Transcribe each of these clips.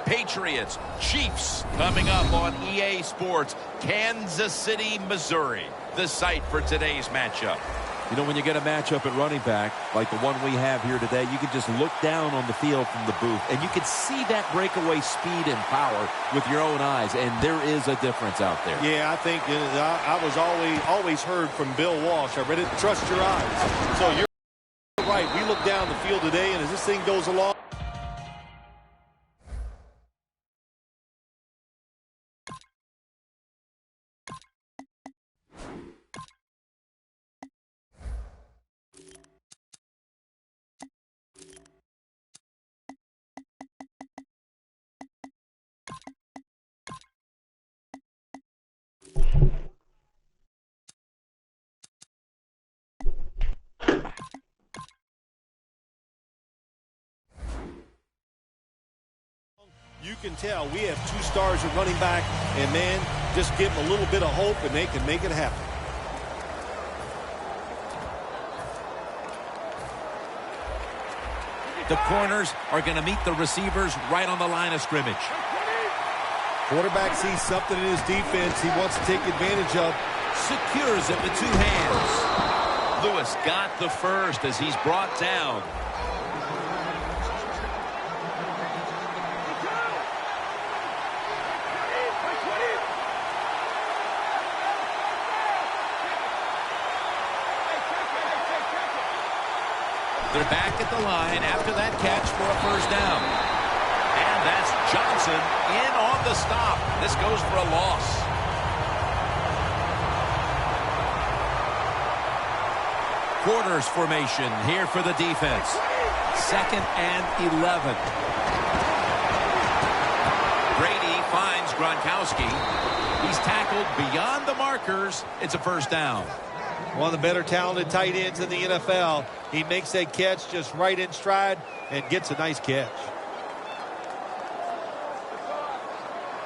Patriots, Chiefs coming up on EA Sports. Kansas City, Missouri, the site for today's matchup. You know, when you get a matchup at running back, like the one we have here today, you can just look down on the field from the booth, and you can see that breakaway speed and power with your own eyes, and there is a difference out there. Yeah, I think I was always heard from Bill Walsh. I read it, trust your eyes. So you're right. We look down the field today, and as this thing goes along, you can tell we have two stars at running back, and, man, just give them a little bit of hope, and they can make it happen. The corners are going to meet the receivers right on the line of scrimmage. Quarterback sees something in his defense he wants to take advantage of. Secures it with two hands. Lewis got the first as he's brought down. They're back at the line after that catch for a first down. And that's Johnson in on the stop. This goes for a loss. Quarters formation here for the defense. 2nd and 11. Brady finds Gronkowski. He's tackled beyond the markers. It's a first down. One of the better talented tight ends in the NFL. He makes that catch just right in stride and gets a nice catch.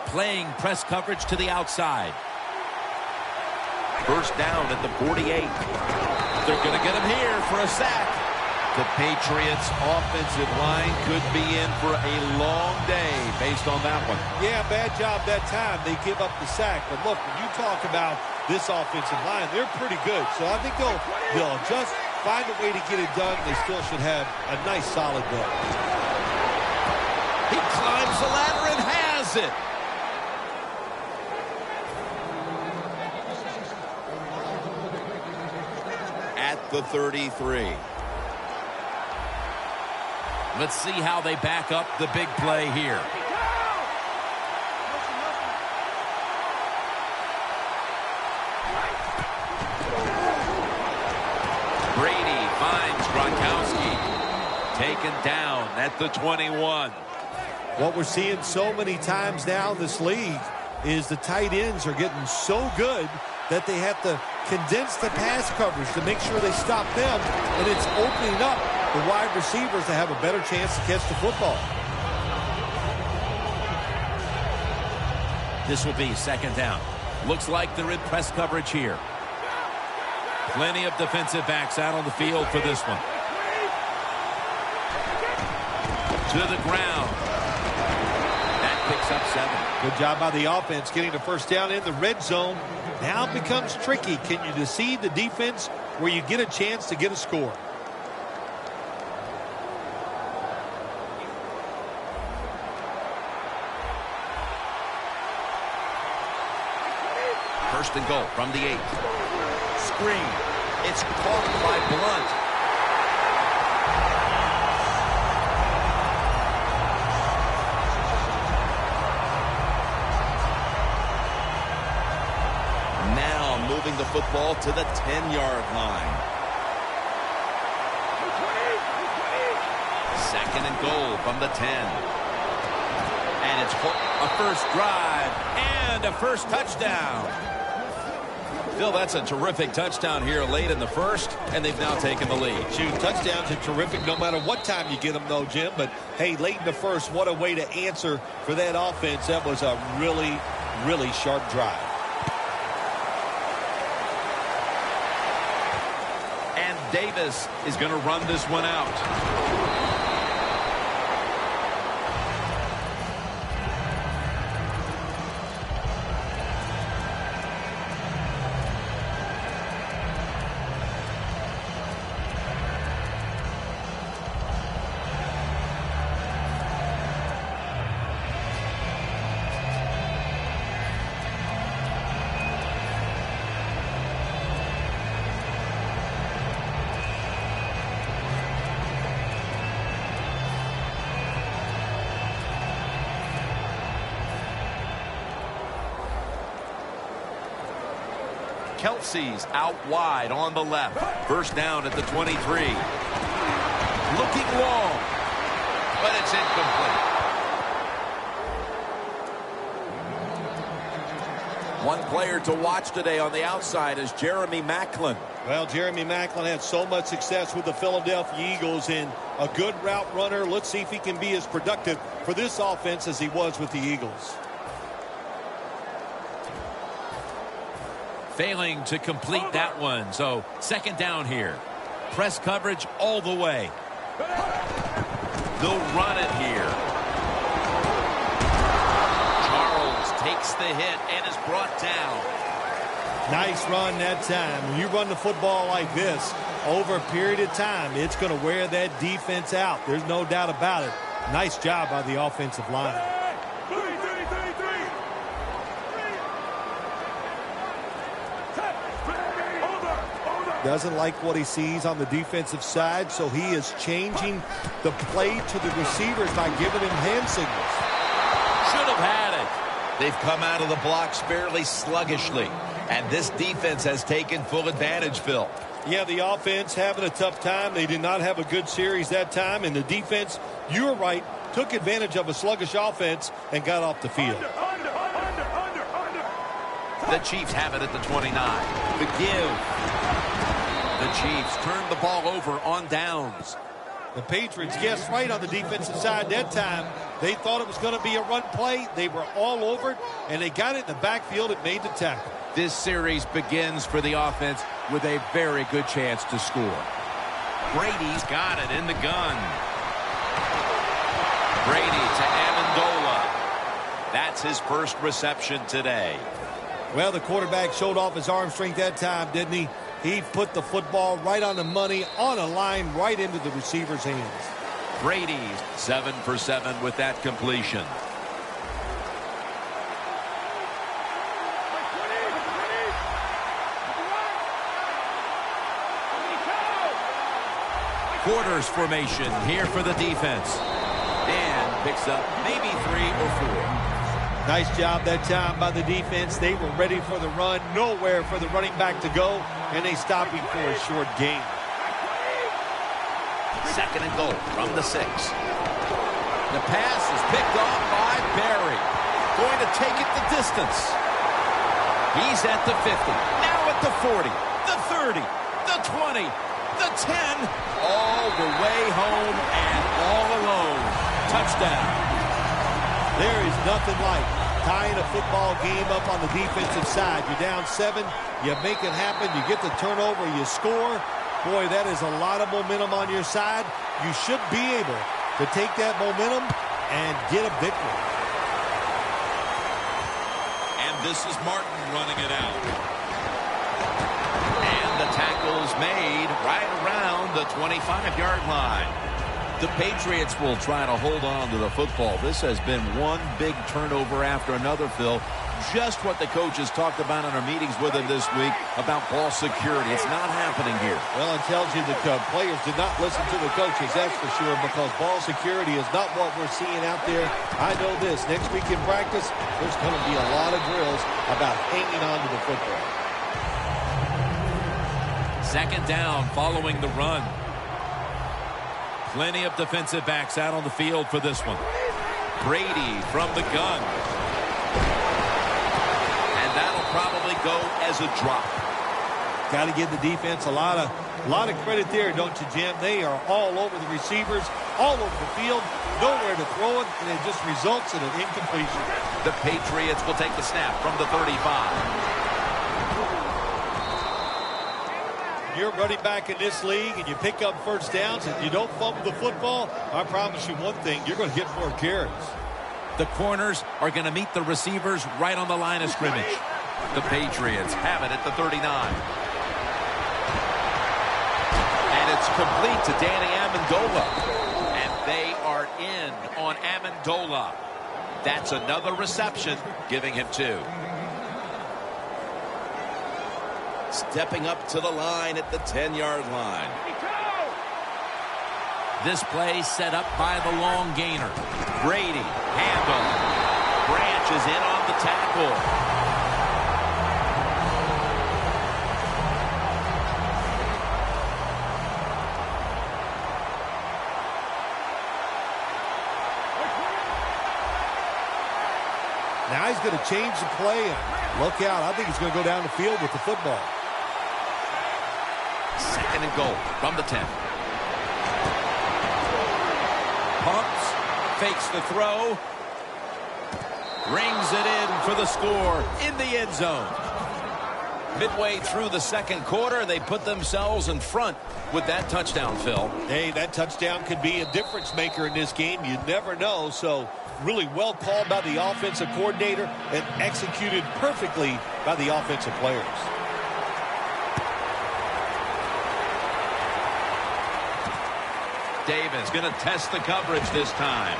Playing press coverage to the outside. First down at the 48. They're going to get him here for a sack. The Patriots offensive line could be in for a long day based on that one. Yeah, bad job that time. They give up the sack. But look, when you talk about this offensive line, they're pretty good. So I think they'll just find a way to get it done. They still should have a nice solid day. He climbs the ladder and has it. At the 33. Let's see how they back up the big play here. Brady finds Gronkowski. Taken down at the 21. What we're seeing so many times now in this league is the tight ends are getting so good that they have to condense the pass coverage to make sure they stop them, and it's opening up the wide receivers to have a better chance to catch the football. This will be 2nd down. Looks like they're in press coverage here. Plenty of defensive backs out on the field for this one. To the ground. That picks up 7. Good job by the offense getting the first down in the red zone. Now it becomes tricky. Can you deceive the defense where you get a chance to get a score? First and goal from the 8. Screen. It's caught by Blunt. Now moving the football to the 10-yard line. 2nd and goal from the 10. And it's a first drive and a first touchdown. Phil, that's a terrific touchdown here late in the first, and they've now taken the lead. Shoot, touchdowns are terrific no matter what time you get them, though, Jim. But, hey, late in the first, what a way to answer for that offense. That was a really, really sharp drive. And Davis is going to run this one out. Kelsey's out wide on the left. First down at the 23. Looking long, but it's incomplete. One player to watch today on the outside is Jeremy Maclin. Well, Jeremy Maclin had so much success with the Philadelphia Eagles and a good route runner. Let's see if he can be as productive for this offense as he was with the Eagles. Failing to complete that one, so second down here. Press coverage all the way. They'll run it here. Charles takes the hit and is brought down. Nice run that time. When you run the football like this over a period of time, it's going to wear that defense out. There's no doubt about it. Nice job by the offensive line. Doesn't like what he sees on the defensive side, so he is changing the play to the receivers by giving him hand signals. Should have had it. They've come out of the blocks fairly sluggishly, and this defense has taken full advantage, Phil. Yeah, the offense having a tough time. They did not have a good series that time, and the defense, you were right, took advantage of a sluggish offense and got off the field. The Chiefs have it at the 29. The give. The Chiefs turn the ball over on downs. The Patriots guessed right on the defensive side that time. They thought it was going to be a run play. They were all over it, and they got it in the backfield and made the tackle. This series begins for the offense with a very good chance to score. Brady's got it in the gun. Brady to Amendola. That's his first reception today. Well, the quarterback showed off his arm strength that time, didn't he? He put the football right on the money, on a line, right into the receiver's hands. Brady 7 for 7 with that completion. Quarters formation here for the defense. And picks up maybe 3 or 4. Nice job that time by the defense. They were ready for the run, nowhere for the running back to go, and they stopped him for a short gain. Second and goal from the 6. The pass is picked off by Barry. Going to take it the distance. He's at the 50. Now at the 40. The 30. The 20. The 10. All the way home and all alone. Touchdown. There is nothing like tying a football game up on the defensive side. You're down 7. You make it happen. You get the turnover. You score. Boy, that is a lot of momentum on your side. You should be able to take that momentum and get a victory. And this is Martin running it out. And the tackle is made right around the 25-yard line. The Patriots will try to hold on to the football. This has been one big turnover after another, Phil. Just what the coaches talked about in our meetings with him this week about ball security. It's not happening here. Well, it tells you that players did not listen to the coaches, that's for sure, because ball security is not what we're seeing out there. I know this. Next week in practice, there's going to be a lot of drills about hanging on to the football. Second down following the run. Plenty of defensive backs out on the field for this one. Brady from the gun. And that'll probably go as a drop. Got to give the defense a lot of credit there, don't you, Jim? They are all over the receivers, all over the field, nowhere to throw it, and it just results in an incompletion. The Patriots will take the snap from the 35. You're running back in this league and you pick up first downs and you don't fumble the football, I promise you one thing, you're going to get more carries. The corners are going to meet the receivers right on the line of scrimmage. The Patriots have it at the 39. And it's complete to Danny Amendola. And they are in on Amendola. That's another reception, giving him 2. Stepping up to the line at the 10-yard line. This play set up by the long gainer. Brady, handle. Branch is in on the tackle. Now he's going to change the play. Look out. I think he's going to go down the field with the football. 2nd and goal from the 10. Pumps, fakes the throw, rings it in for the score in the end zone. Midway through the 2nd quarter, they put themselves in front with that touchdown, Phil. Hey, that touchdown could be a difference maker in this game. You never know. So really well called by the offensive coordinator and executed perfectly by the offensive players. Davis going to test the coverage this time.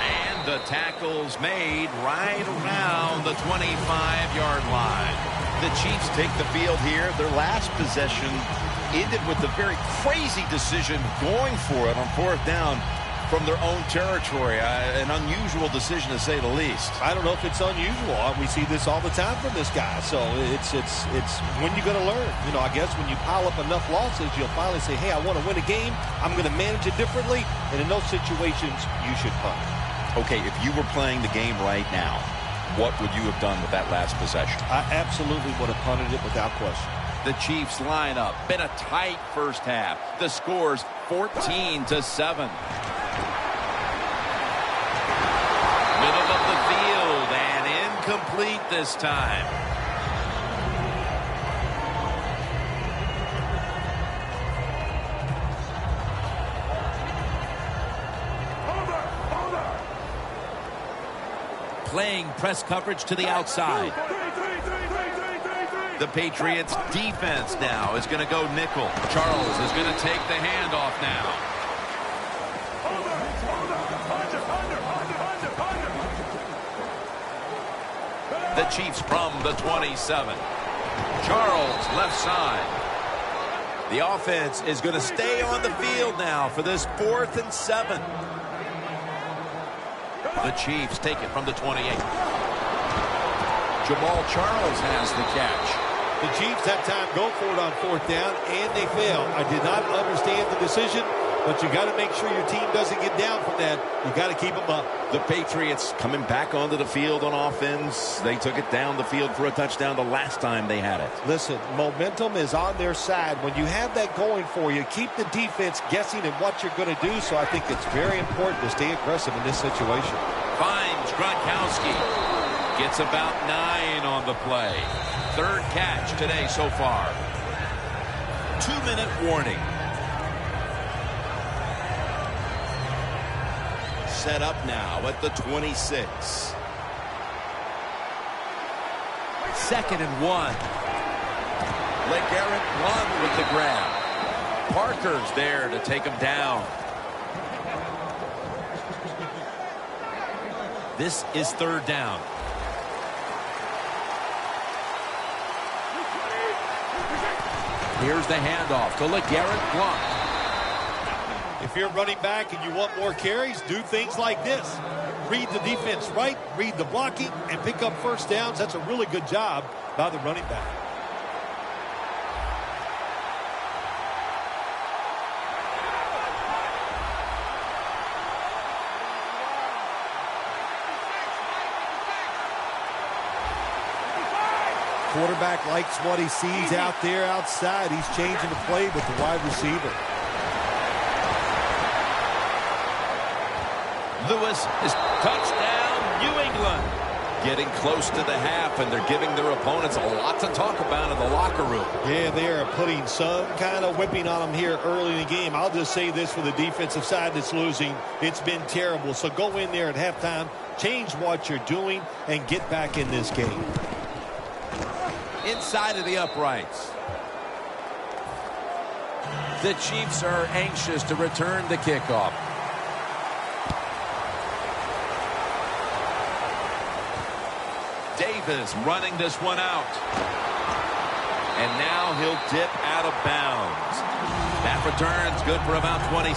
And the tackle's made right around the 25-yard line. The Chiefs take the field here. Their last possession ended with a very crazy decision going for it on 4th down from their own territory. An unusual decision, to say the least. I don't know if it's unusual. We see this all the time from this guy. So it's when you're going to learn. You know, I guess when you pile up enough losses, you'll finally say, hey, I want to win a game. I'm going to manage it differently. And in those situations, you should punt. Okay, if you were playing the game right now, what would you have done with that last possession? I absolutely would have punted it without question. The Chiefs line up. Been a tight first half. The score's 14-7. Middle of the field and incomplete this time. Playing press coverage to the outside. The Patriots defense now is going to go nickel. Charles is going to take the handoff now. The Chiefs from the 27. Charles left side. The offense is going to stay on the field now for this 4th and 7. The Chiefs take it from the 28. Jamal Charles has the catch. The Chiefs that time go for it on 4th down, and they fail. I did not understand the decision, but you got to make sure your team doesn't get down from that. You got to keep them up. The Patriots coming back onto the field on offense. They took it down the field for a touchdown the last time they had it. Listen, momentum is on their side. When you have that going for you, keep the defense guessing at what you're going to do. So I think it's very important to stay aggressive in this situation. Finds Gronkowski. Gets about 9 on the play. 3rd catch today so far. 2-minute warning. Set up now at the 26. 2nd and 1. LeGarrette Blount with the grab. Parker's there to take him down. This is 3rd down. Here's the handoff to LeGarrette Blount. If you're running back and you want more carries, do things like this. Read the defense right, read the blocking, and pick up 1st downs. That's a really good job by the running back. Quarterback likes what he sees out there outside. He's changing the play with the wide receiver. Lewis is touchdown, New England. Getting close to the half, and they're giving their opponents a lot to talk about in the locker room. Yeah, they are putting some kind of whipping on them here early in the game. I'll just say this for the defensive side that's losing. It's been terrible. So go in there at halftime, change what you're doing, and get back in this game. Inside of the uprights. The Chiefs are anxious to return the kickoff. Davis running this one out. And now he'll dip out of bounds. That return's good for about 26.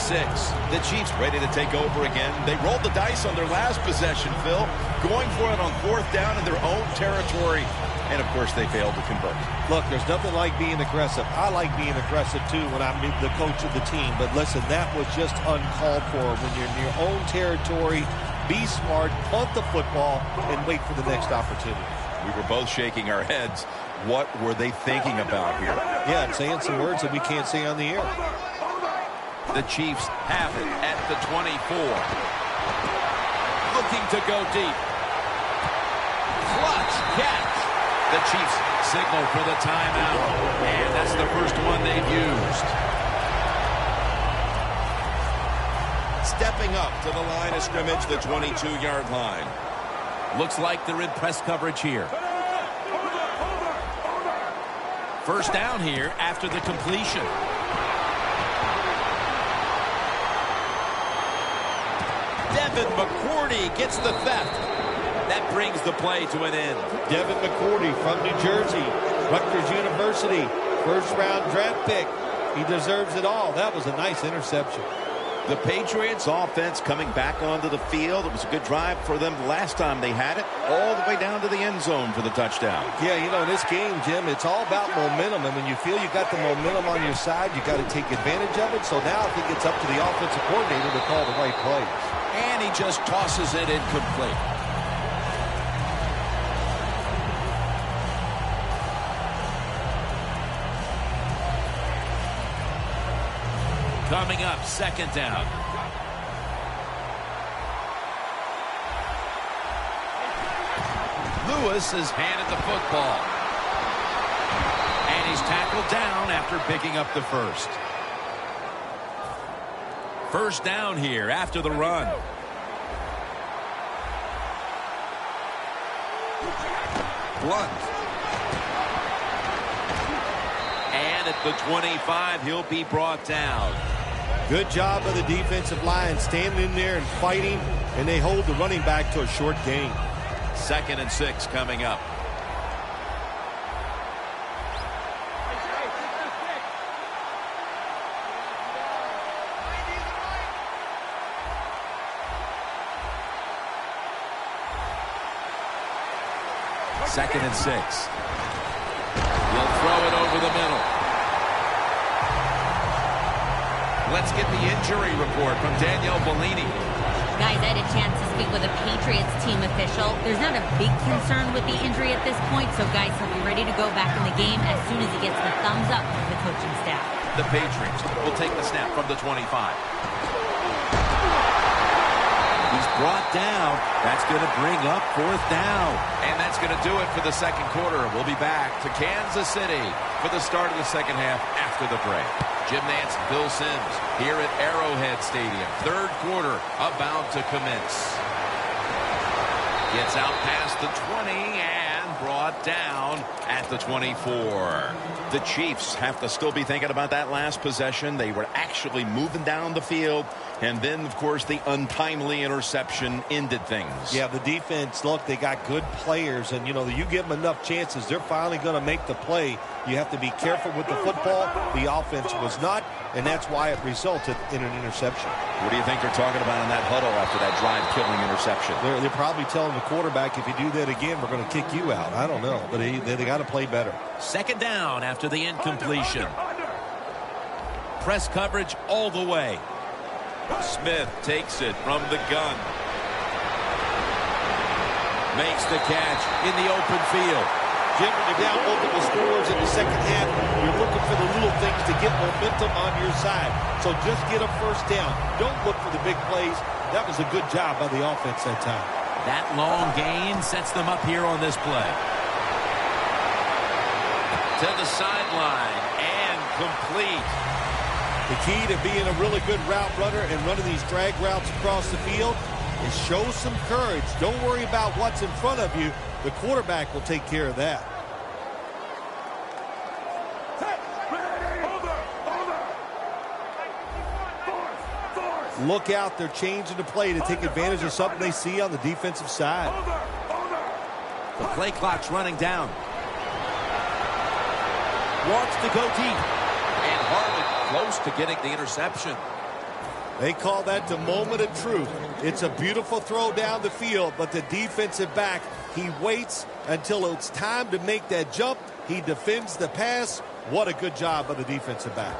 The Chiefs ready to take over again. They rolled the dice on their last possession, Phil, going for it on 4th down in their own territory. And, of course, they failed to convert. Look, there's nothing like being aggressive. I like being aggressive, too, when I'm the coach of the team. But, listen, that was just uncalled for. When you're in your own territory, be smart, punt the football, and wait for the next opportunity. We were both shaking our heads. What were they thinking about here? Yeah, and saying some words that we can't say on the air. The Chiefs have it at the 24. Looking to go deep. Clutch catch. The Chiefs signal for the timeout. And that's the first one they've used. Stepping up to the line of scrimmage, the 22-yard line. Looks like they're in press coverage here. First down here after the completion. Devin McCourty gets the theft. That brings the play to an end. Devin McCourty from New Jersey, Rutgers University, first-round draft pick. He deserves it all. That was a nice interception. The Patriots offense coming back onto the field. It was a good drive for them last time they had it, all the way down to the end zone for the touchdown. Yeah, you know, in this game, Jim, it's all about momentum. And when you feel you got the momentum on your side, you got to take advantage of it. So now I think it's up to the offensive coordinator to call the right plays. And he just tosses it incomplete. Coming up, second down. Lewis has handed the football. And he's tackled down after picking up the first. First down here after the run. Blunt. And at the 25, he'll be brought down. Good job of the defensive line standing in there and fighting, and they hold the running back to a short gain. 2nd and 6 coming up. Second and 6. He'll throw it over the middle. Let's get the injury report from Danielle Bellini. Guys, I had a chance to speak with a Patriots team official. There's not a big concern with the injury at this point, so guys, he'll be ready to go back in the game as soon as he gets the thumbs up from the coaching staff. The Patriots will take the snap from the 25. He's brought down. That's going to bring up 4th down. And that's going to do it for the second quarter. We'll be back to Kansas City for the start of the second half after the break. Jim Nance and Bill Sims here at Arrowhead Stadium. Third quarter about to commence. Gets out past the 20 and brought down at the 24. The Chiefs have to still be thinking about that last possession. They were actually moving down the field. And then, of course, the untimely interception ended things. Yeah, the defense, look, they got good players. And, you know, you give them enough chances, they're finally going to make the play. You have to be careful with the football. The offense was not, and that's why it resulted in an interception. What do you think they're talking about in that huddle after that drive-killing interception? They're probably telling the quarterback, if you do that again, we're going to kick you out. I don't know, but they got to play better. Second down after the incompletion. Press coverage all the way. Smith takes it from the gun. Makes the catch in the open field. Jim, when you're down multiple scores in the second half, you're looking for the little things to get momentum on your side. So just get a first down. Don't look for the big plays. That was a good job by the offense that time. That long gain sets them up here on this play. To the sideline and complete. The key to being a really good route runner and running these drag routes across the field is show some courage. Don't worry about what's in front of you. The quarterback will take care of that. Look out, they're changing the play to take advantage of something they see on the defensive side. The play clock's running down. Wants to go deep. And hardly close to getting the interception. They call that the moment of truth. It's a beautiful throw down the field, but the defensive back, he waits until it's time to make that jump. He defends the pass. What a good job by the defensive back.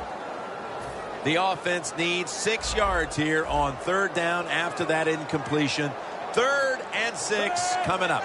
The offense needs 6 yards here on third down after that incompletion. 3rd and 6 coming up.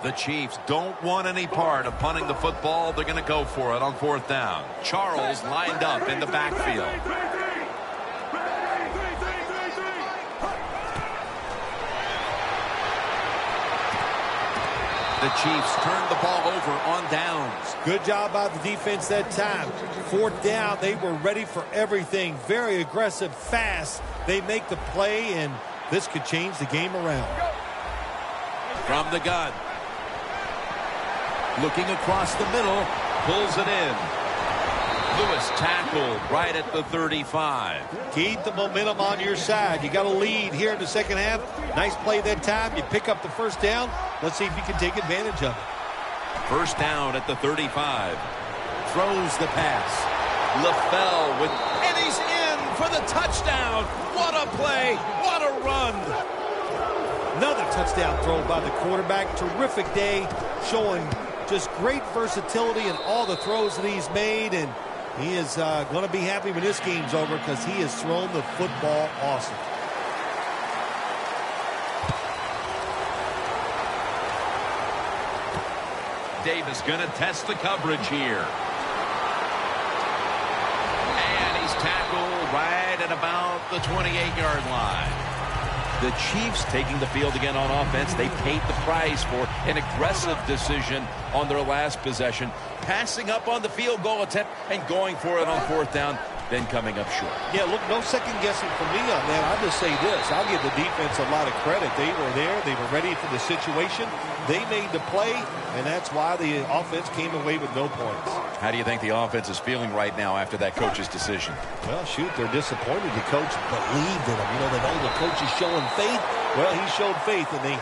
The Chiefs don't want any part of punting the football. They're going to go for it on 4th down. Charles lined up in the backfield. The Chiefs turned the ball over on downs. Good job by the defense that time. 4th down, they were ready for everything. Very aggressive, fast. They make the play, and this could change the game around. From the gun. Looking across the middle, pulls it in. Lewis tackled right at the 35. Keep the momentum on your side. You got a lead here in the second half. Nice play that time. You pick up the 1st down. Let's see if you can take advantage of it. 1st down at the 35. Throws the pass. LaFell with, and he's in for the touchdown. What a play. What a run. Another touchdown throw by the quarterback. Terrific day, showing just great versatility in all the throws that he's made, and he is going to be happy when this game's over because he has thrown the football awesome. Davis going to test the coverage here. And he's tackled right at about the 28-yard line. The Chiefs taking the field again on offense. They paid the price for an aggressive decision on their last possession, passing up on the field goal attempt and going for it on 4th down, then coming up short. Yeah, look, no second guessing for me on that. I'll just say this. I'll give the defense a lot of credit. They were there. They were ready for the situation. They made the play, and that's why the offense came away with no points. How do you think the offense is feeling right now after that coach's decision? Well, shoot, they're disappointed. The coach believed in him. You know, they know the coach is showing faith. Well, he showed faith, and they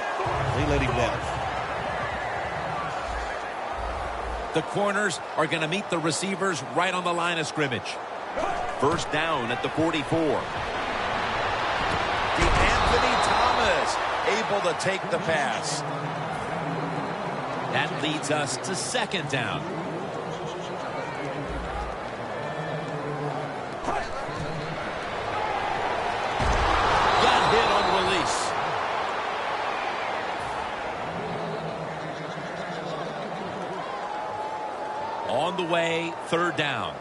let him down. The corners are going to meet the receivers right on the line of scrimmage. 1st down at the 44. Anthony Thomas able to take the pass. That leads us to 2nd down. Got hit on release. On the way, 3rd down.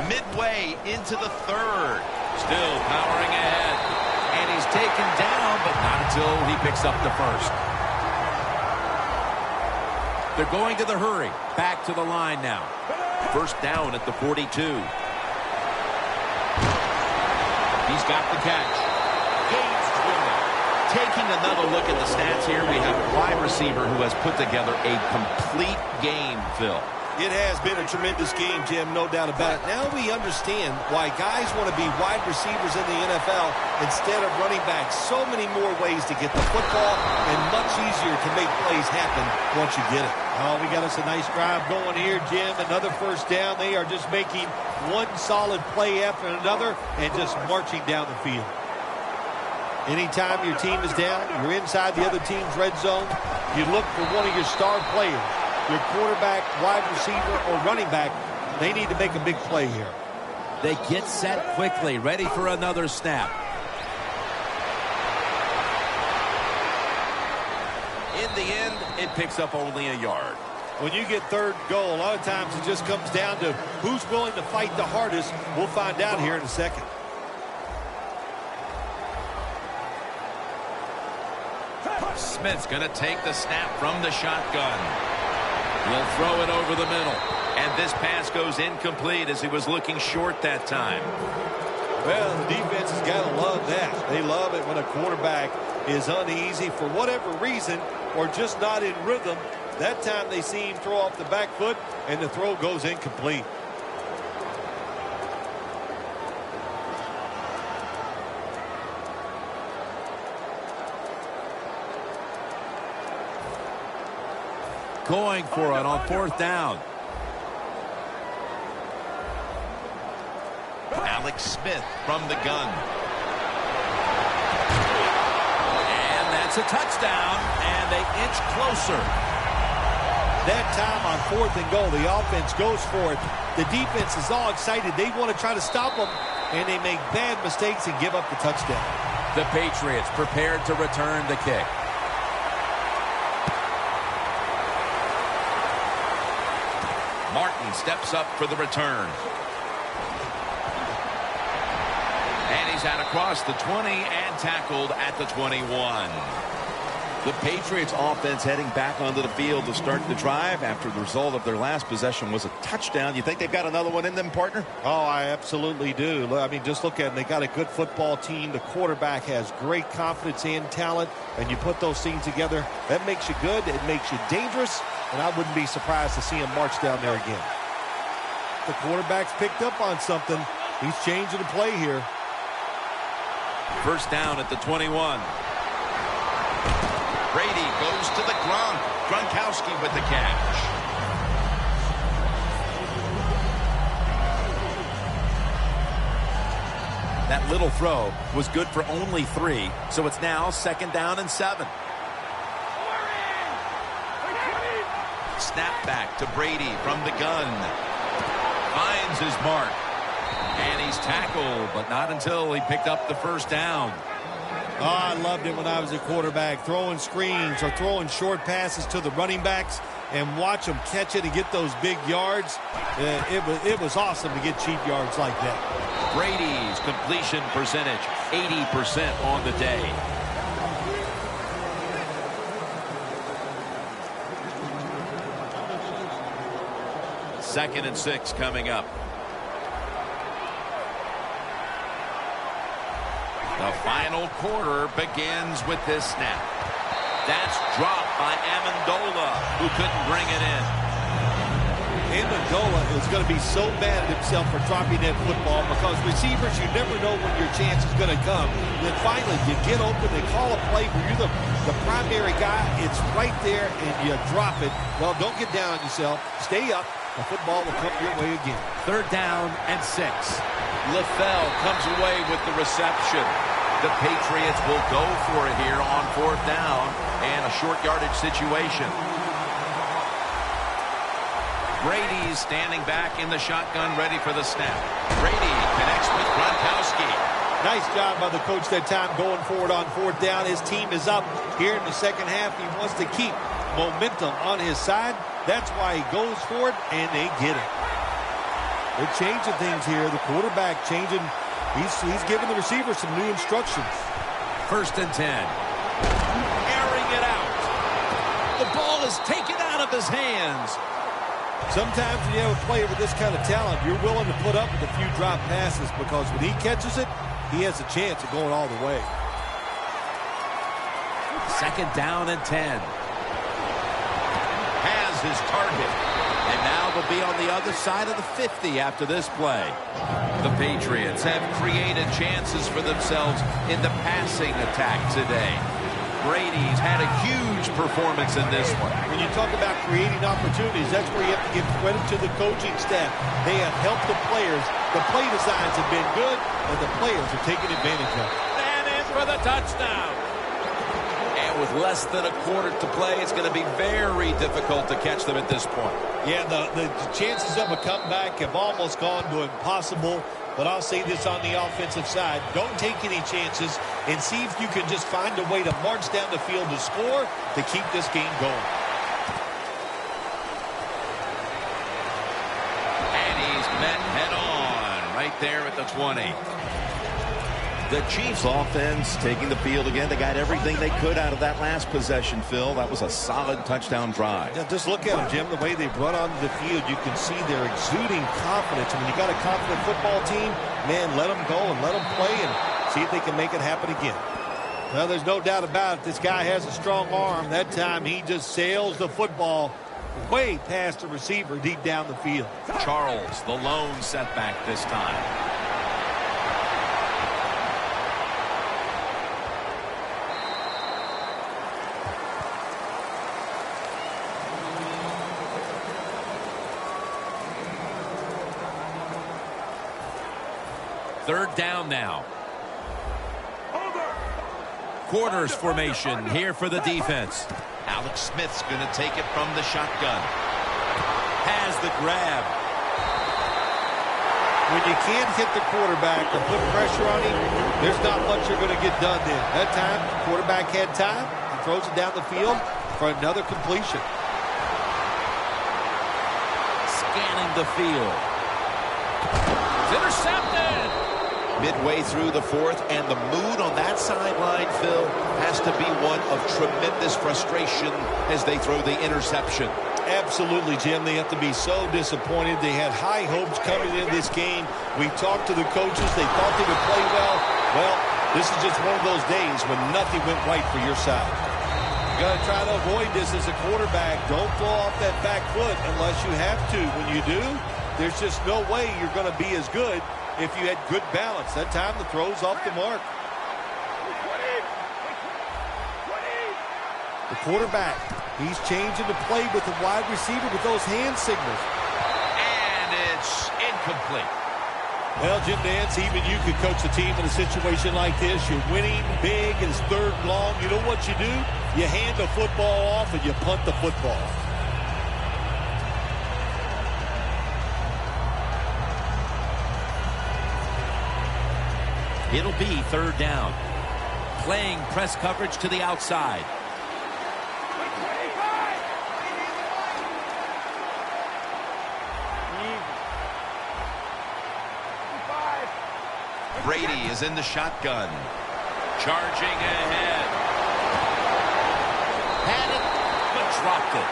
Midway into the 3rd. Still powering ahead. And he's taken down, but not until he picks up the 1st. They're going to the hurry. Back to the line now. 1st down at the 42. He's got the catch. Gains 20. Taking another look at the stats here, we have a wide receiver who has put together a complete game, Phil. It has been a tremendous game, Jim, no doubt about it. Now we understand why guys want to be wide receivers in the NFL instead of running backs. So many more ways to get the football and much easier to make plays happen once you get it. Oh, we got us a nice drive going here, Jim. Another 1st down. They are just making one solid play after another and just marching down the field. Anytime your team is down, you're inside the other team's red zone, you look for one of your star players. Your quarterback, wide receiver, or running back, they need to make a big play here. They get set quickly, ready for another snap. In the end, it picks up only a yard. When you get 3rd goal, a lot of times it just comes down to who's willing to fight the hardest. We'll find out here in a second. Smith's going to take the snap from the shotgun. He'll throw it over the middle. And this pass goes incomplete as he was looking short that time. Well, the defense has got to love that. They love it when a quarterback is uneasy for whatever reason or just not in rhythm. That time they see him throw off the back foot and the throw goes incomplete. going for it on 4th down. Alex Smith from the gun. And that's a touchdown, and they inch closer. That time on 4th and goal, the offense goes for it. The defense is all excited. They want to try to stop them, and they make bad mistakes and give up the touchdown. The Patriots prepared to return the kick. Martin steps up for the return. And he's out across the 20 and tackled at the 21. The Patriots offense heading back onto the field to start the drive after the result of their last possession was a touchdown. You think they've got another one in them, partner? Oh, I absolutely do. I mean, just look at them. They got a good football team. The quarterback has great confidence and talent, and you put those things together, that makes you good. It makes you dangerous, and I wouldn't be surprised to see him march down there again. The quarterback's picked up on something. He's changing the play here. 1st down at the 21. Brady goes to the Gronkowski with the catch. That little throw was good for only 3, so it's now 2nd down and 7. Snap back to Brady from the gun. Finds his mark. And he's tackled, but not until he picked up the 1st down. Oh, I loved it when I was a quarterback, throwing screens or throwing short passes to the running backs and watch them catch it and get those big yards. It was awesome to get cheap yards like that. Brady's completion percentage, 80% on the day. Second and 6 coming up. The final quarter begins with this snap. That's dropped by Amendola, who couldn't bring it in. Amendola is going to be so mad at himself for dropping that football because receivers, you never know when your chance is going to come. Then finally, you get open, they call a play where you're the primary guy. It's right there, and you drop it. Well, don't get down on yourself. Stay up. The football will come your way again. 3rd down and 6. LaFell comes away with the reception. The Patriots will go for it here on 4th down and a short yardage situation. Brady's standing back in the shotgun, ready for the snap. Brady connects with Gronkowski. Nice job by the coach that time going forward on 4th down. His team is up here in the 2nd half. He wants to keep momentum on his side. That's why he goes for it, and they get it. They're changing things here. The quarterback changing. He's giving the receiver some new instructions. 1st and 10. Airing it out. The ball is taken out of his hands. Sometimes when you have a player with this kind of talent, you're willing to put up with a few drop passes because when he catches it, he has a chance of going all the way. 2nd down and 10. Has his target. And now they'll be on the other side of the 50 after this play. The Patriots have created chances for themselves in the passing attack today. Brady's had a huge performance in this one. When you talk about creating opportunities, that's where you have to give credit to the coaching staff. They have helped the players. The play designs have been good, and the players are taking advantage of it. And in for the touchdown. And with less than a quarter to play, it's going to be very difficult to catch them at this point. Yeah, the chances of a comeback have almost gone to impossible. But I'll say this on the offensive side. Don't take any chances and see if you can just find a way to march down the field to score to keep this game going. And he's met head on right there at the 20. The Chiefs offense taking the field again. They got everything they could out of that last possession, Phil. That was a solid touchdown drive. Yeah, just look at them, Jim. The way they run onto the field, you can see they're exuding confidence. And when you got a confident football team, man, let them go and let them play and see if they can make it happen again. Well, there's no doubt about it. This guy has a strong arm. That time he just sails the football way past the receiver deep down the field. Charles, the lone setback this time. Third down now. Quarters formation here for the defense. Alex Smith's going to take it from the shotgun. Has the grab. When you can't hit the quarterback or put pressure on him, there's not much you're going to get done then. That time, the quarterback had time. He throws it down the field for another completion. Scanning the field. It's intercepted. Midway through the fourth, and the mood on that sideline, Phil, has to be one of tremendous frustration as they throw the interception. Absolutely, Jim. They have to be so disappointed. They had high hopes coming into this game. We talked to the coaches. They thought they would play well. Well, this is just one of those days when nothing went right for your side. You got to try to avoid this as a quarterback. Don't throw off that back foot unless you have to. When you do, there's just no way you're going to be as good if you had good balance. That time the throw's off the mark. The quarterback, he's changing the play with the wide receiver with those hand signals. And it's incomplete. Well, Jim Nance, even you could coach a team in a situation like this. You're winning big and it's third and long. You know what you do? You hand the football off and you punt the football. It'll be third down. Playing press coverage to the outside. Brady is in the shotgun. Charging ahead. Had it, but dropped it.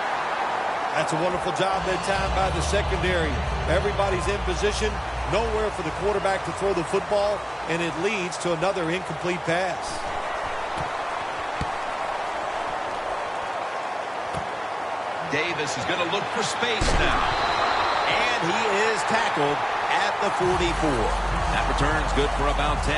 That's a wonderful job that time by the secondary. Everybody's in position. Nowhere for the quarterback to throw the football, and it leads to another incomplete pass. Davis is going to look for space now. And he is tackled at the 44. That return's good for about 10.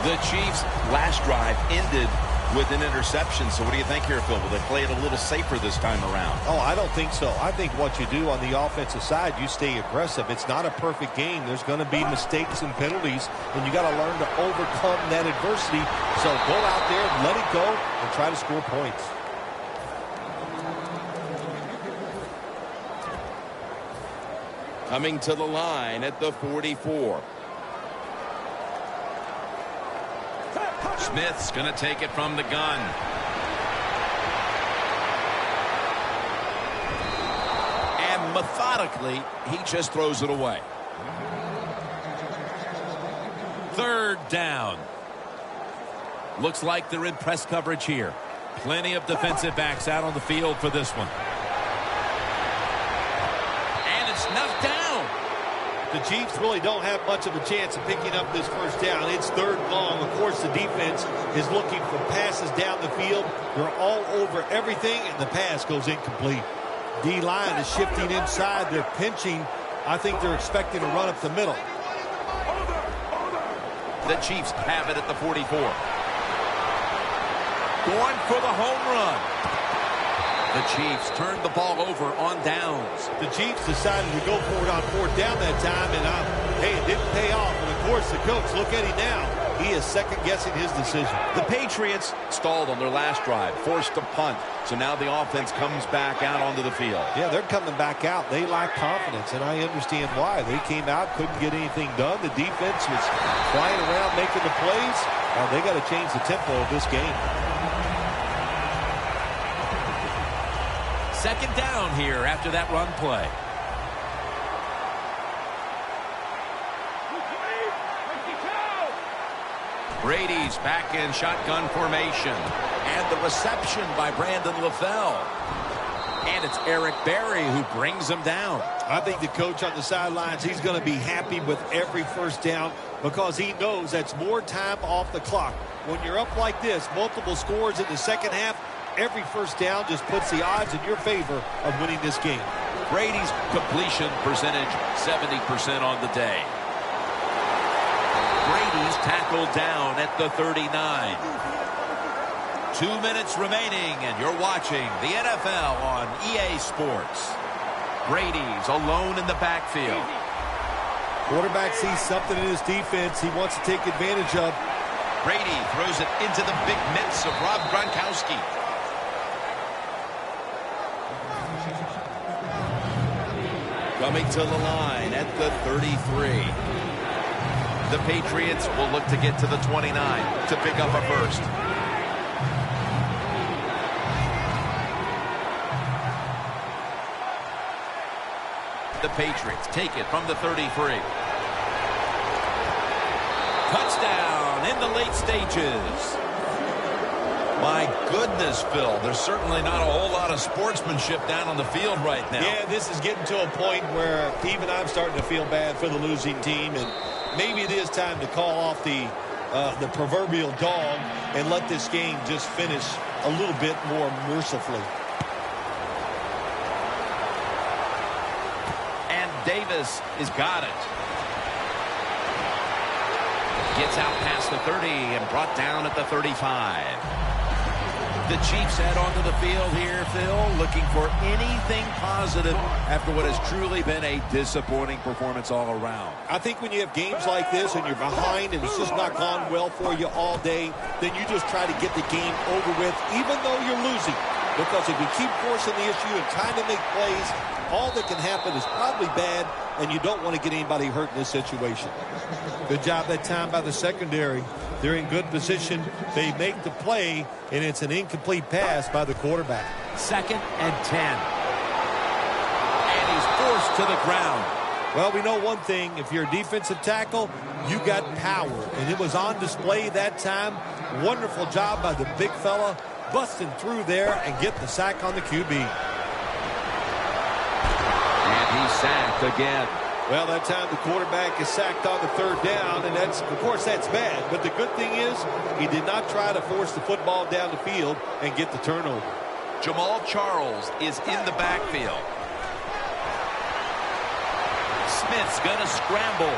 The Chiefs' last drive ended with an interception. So what do you think here, Phil? Will they play it a little safer this time around? Oh, I don't think so. I think what you do on the offensive side, you stay aggressive. It's not a perfect game. There's going to be mistakes and penalties, and you got to learn to overcome that adversity. So go out there, let it go, and try to score points. Coming to the line at the 44. Smith's going to take it from the gun. And methodically, he just throws it away. Third down. Looks like they're in press coverage here. Plenty of defensive backs out on the field for this one. And it's knocked down. The Chiefs really don't have much of a chance of picking up this first down. It's third and long. Of course, the defense is looking for passes down the field. They're all over everything, and the pass goes incomplete. D-line is shifting inside. They're pinching. I think they're expecting to run up the middle. The Chiefs have it at the 44. Going for the home run. The Chiefs turned the ball over on downs. The Chiefs decided to go for it on fourth down that time, and hey, it didn't pay off. And of course, the coach, look at him now. He is second-guessing his decision. The Patriots stalled on their last drive, forced to punt. So now the offense comes back out onto the field. Yeah, they're coming back out. They lack confidence, and I understand why. They came out, couldn't get anything done. The defense was flying around making the plays. They got to change the tempo of this game. Second down here after that run play. Brady's back in shotgun formation. And the reception by Brandon LaFell. And it's Eric Berry who brings him down. I think the coach on the sidelines, he's going to be happy with every first down because he knows that's more time off the clock. When you're up like this, multiple scores in the second half, every first down just puts the odds in your favor of winning this game. Brady's completion percentage, 70% on the day. Brady's tackled down at the 39. 2 minutes remaining, and you're watching the NFL on EA Sports. Brady's alone in the backfield. Quarterback sees something in his defense he wants to take advantage of. Brady throws it into the big mitts of Rob Gronkowski. Coming to the line at the 33. The Patriots will look to get to the 29 to pick up a first. The Patriots take it from the 33. Touchdown in the late stages. My goodness, Phil, there's certainly not a whole lot of sportsmanship down on the field right now. Yeah, this is getting to a point where even I'm starting to feel bad for the losing team, and maybe it is time to call off the proverbial dog and let this game just finish a little bit more mercifully. And Davis has got it. Gets out past the 30 and brought down at the 35. The Chiefs head onto the field here, Phil, looking for anything positive after what has truly been a disappointing performance all around. I think when you have games like this and you're behind and it's just not gone well for you all day, then you just try to get the game over with, even though you're losing. Because if you keep forcing the issue and trying to make plays, all that can happen is probably bad, and you don't want to get anybody hurt in this situation. Good job that time by the secondary. They're in good position. They make the play, and it's an incomplete pass by the quarterback. 2nd and 10. And he's forced to the ground. Well, we know one thing. If you're a defensive tackle, you got power. And it was on display that time. Wonderful job by the big fella, busting through there and getting the sack on the QB. And he's sacked again. Well, that time the quarterback is sacked on the 3rd down, and that's, of course, that's bad. But the good thing is he did not try to force the football down the field and get the turnover. Jamal Charles is in the backfield. Smith's going to scramble.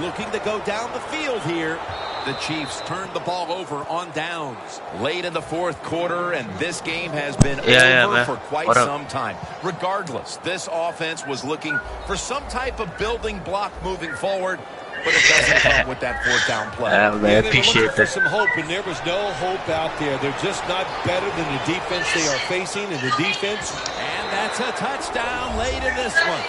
Looking to go down the field here. The Chiefs turned the ball over on downs late in the 4th quarter, and this game has been over for quite some time. Regardless, this offense was looking for some type of building block moving forward, but it doesn't come with that 4th down play. They were looking for some hope, and there was no hope out there. They're just not better than the defense they are facing, and the defense. And that's a touchdown late in this one.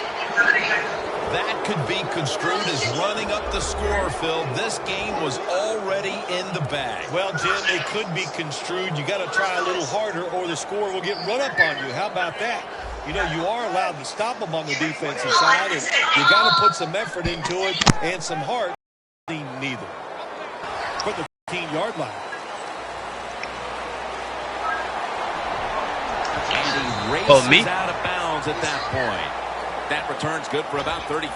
That could be construed as running up the score, Phil. This game was already in the bag. Well, Jim, it could be construed. You got to try a little harder or the score will get run up on you. How about that? You know, you are allowed to stop them on the defensive side, and you got to put some effort into it and some heart. Neither. For the 15-yard line. And he races out of bounds at that point. That return's good for about 35.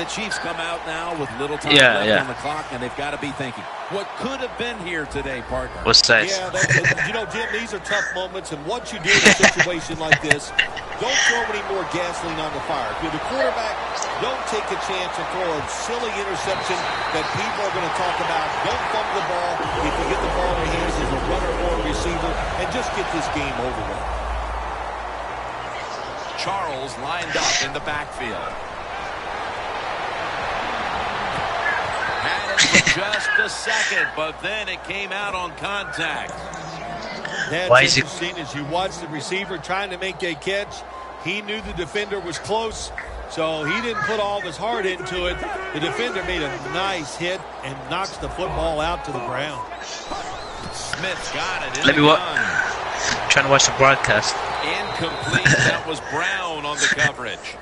The Chiefs come out now with little time left on the clock, and they've got to be thinking, what could have been here today, partner? What's that? Yeah, you know, Jim, these are tough moments, and once you do in a situation like this, don't throw any more gasoline on the fire. If you're the quarterback, don't take a chance and throw a silly interception that people are going to talk about. Don't fumble the ball if you get the ball in your hands as a runner or a receiver, and just get this game over with. Charles lined up in the backfield. Had it for just a second, but then it came out on contact. That's interesting. As you watch the receiver trying to make a catch, he knew the defender was close, so he didn't put all of his heart into it. The defender made a nice hit and knocks the football out to the ground. Smith's got it. Let me watch. Trying to watch the broadcast. Incomplete. That was Brown on the coverage.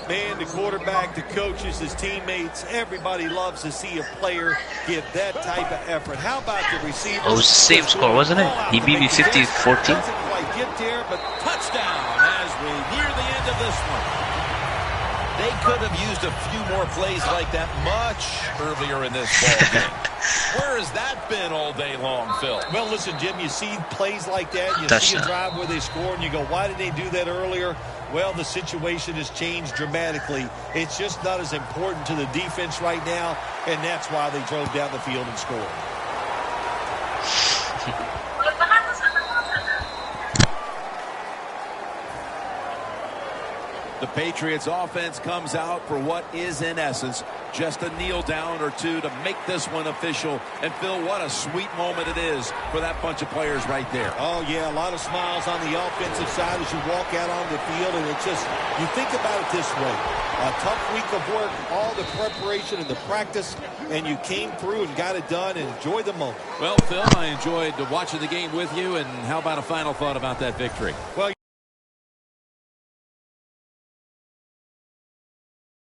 Man, the quarterback, the coaches, his teammates, everybody loves to see a player give that type of effort. How about the receiver? Oh, it was the same score, wasn't it? He beat me 50-14. Doesn't quite get there, but touchdown as we near the end of this one. They could have used a few more plays like that much earlier in this ball game. Where has that been all day long, Phil? Well, listen, Jim, you see plays like that, you see a drive where they score, and you go, why did they do that earlier? Well, the situation has changed dramatically. It's just not as important to the defense right now, and that's why they drove down the field and scored. The Patriots offense comes out for what is in essence just a kneel down or two to make this one official. And Phil, what a sweet moment it is for that bunch of players right there. Oh yeah, a lot of smiles on the offensive side as you walk out on the field, and it's just, you think about it this way. A tough week of work, all the preparation and the practice, and you came through and got it done and enjoyed the moment. Well, Phil, I enjoyed watching the game with you, and how about a final thought about that victory? Well,